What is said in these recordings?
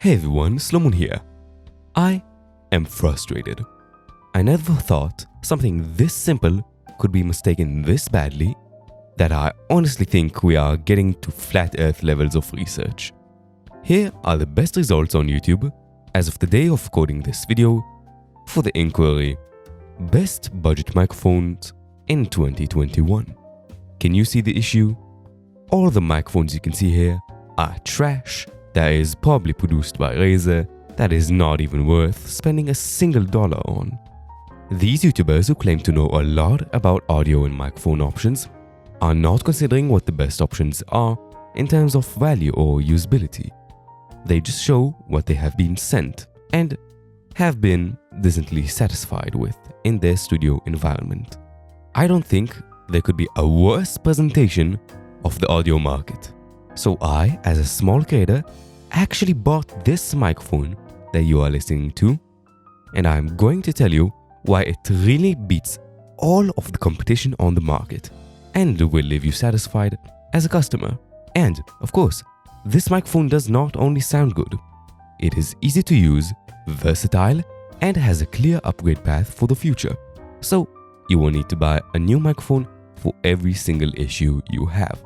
Hey everyone, Slomun here. I am frustrated. I never thought something this simple could be mistaken this badly that I honestly think we are getting to flat earth levels of research. Here are the best results on YouTube as of the day of recording this video for the inquiry Best Budget Microphones in 2021. Can you see the issue? All the microphones you can see here are trash that is probably produced by Razer that is not even worth spending a single dollar on. These YouTubers who claim to know a lot about audio and microphone options are not considering what the best options are in terms of value or usability. They just show what they have been sent and have been decently satisfied with in their studio environment. I don't think there could be a worse presentation of the audio market. So I, as a small creator, actually bought this microphone that you are listening to, and I'm going to tell you why it really beats all of the competition on the market and will leave you satisfied as a customer. And, of course, this microphone does not only sound good, it is easy to use, versatile, and has a clear upgrade path for the future. So, you won't need to buy a new microphone for every single issue you have.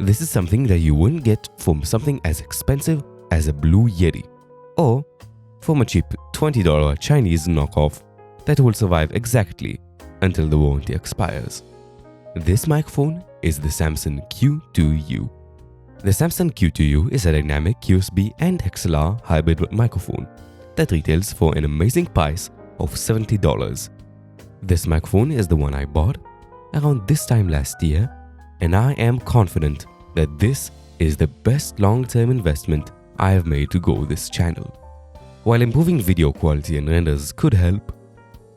This is something that you wouldn't get from something as expensive as a Blue Yeti, or from a cheap $20 Chinese knockoff that will survive exactly until the warranty expires. This microphone is the Samson Q2U. The Samson Q2U is a dynamic USB and Xlr hybrid microphone that retails for an amazing price of $70. This microphone is the one I bought around this time last year, and I am confident that this is the best long-term investment I have made to grow this channel. While improving video quality and renders could help,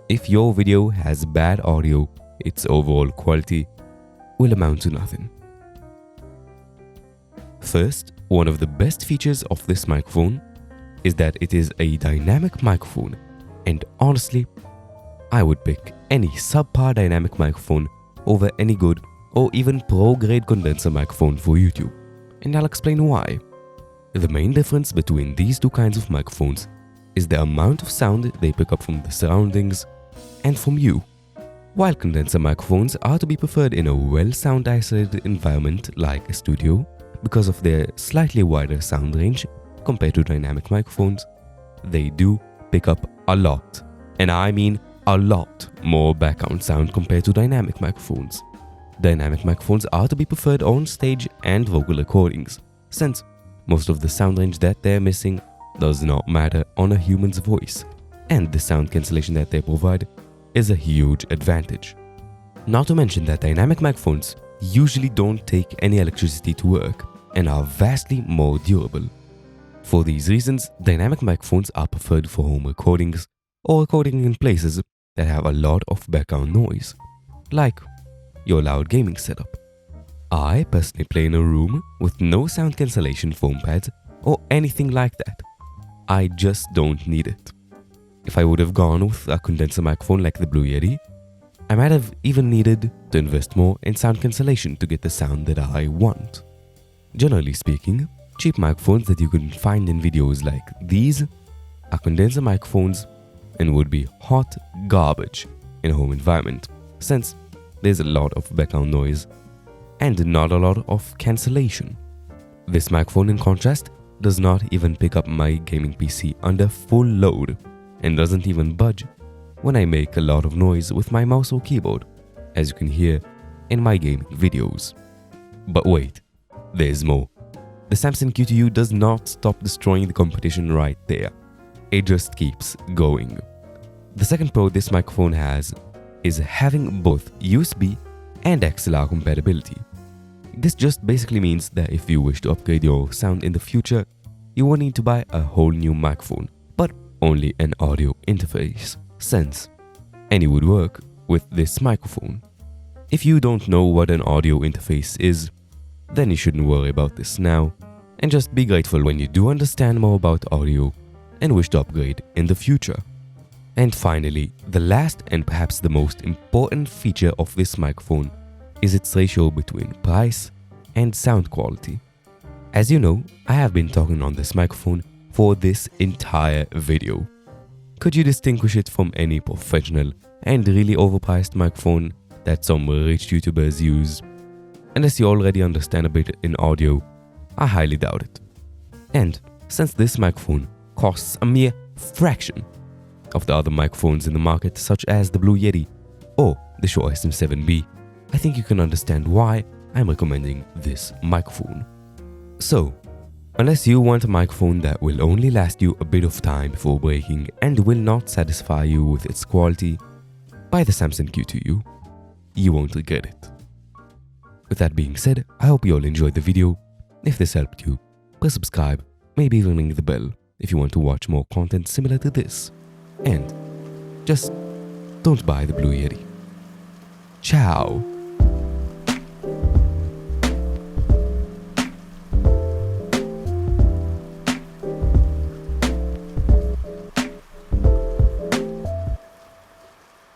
if your video has bad audio, its overall quality will amount to nothing. First, one of the best features of this microphone is that it is a dynamic microphone, and honestly, I would pick any subpar dynamic microphone over any good or even pro-grade condenser microphone for YouTube, and I'll explain why. The main difference between these two kinds of microphones is the amount of sound they pick up from the surroundings and from you. While condenser microphones are to be preferred in a well-sound isolated environment like a studio because of their slightly wider sound range compared to dynamic microphones, they do pick up a lot, and I mean a lot more background sound compared to dynamic microphones. Dynamic microphones are to be preferred on stage and vocal recordings, since most of the sound range that they're missing does not matter on a human's voice, and the sound cancellation that they provide is a huge advantage. Not to mention that dynamic microphones usually don't take any electricity to work and are vastly more durable. For these reasons, dynamic microphones are preferred for home recordings or recording in places that have a lot of background noise, like your loud gaming setup. I personally play in a room with no sound cancellation foam pads or anything like that. I just don't need it. If I would have gone with a condenser microphone like the Blue Yeti, I might have even needed to invest more in sound cancellation to get the sound that I want. Generally speaking, cheap microphones that you can find in videos like these are condenser microphones and would be hot garbage in a home environment, since there's a lot of background noise and not a lot of cancellation. This microphone, in contrast, does not even pick up my gaming PC under full load and doesn't even budge when I make a lot of noise with my mouse or keyboard, as you can hear in my gaming videos. But wait, there's more. The Samson Q2U does not stop destroying the competition right there. It just keeps going. The second pro this microphone has is having both USB and Xlr compatibility. This just basically means that if you wish to upgrade your sound in the future, you won't need to buy a whole new microphone, but only an audio interface, since any would work with this microphone. If you don't know what an audio interface is, then you shouldn't worry about this now, and just be grateful when you do understand more about audio and wish to upgrade in the future. And finally, the last and perhaps the most important feature of this microphone is its ratio between price and sound quality. As you know, I have been talking on this microphone for this entire video. Could you distinguish it from any professional and really overpriced microphone that some rich YouTubers use? Unless you already understand a bit in audio, I highly doubt it. And since this microphone costs a mere fraction of the other microphones in the market, such as the Blue Yeti or the Shure SM7B, I think you can understand why I'm recommending this microphone. So, unless you want a microphone that will only last you a bit of time before breaking and will not satisfy you with its quality, buy the Samson Q2U. You won't regret it. With that being said, I hope you all enjoyed the video. If this helped you, press subscribe, maybe even ring the bell if you want to watch more content similar to this. And just don't buy the Blue Yeti. Ciao!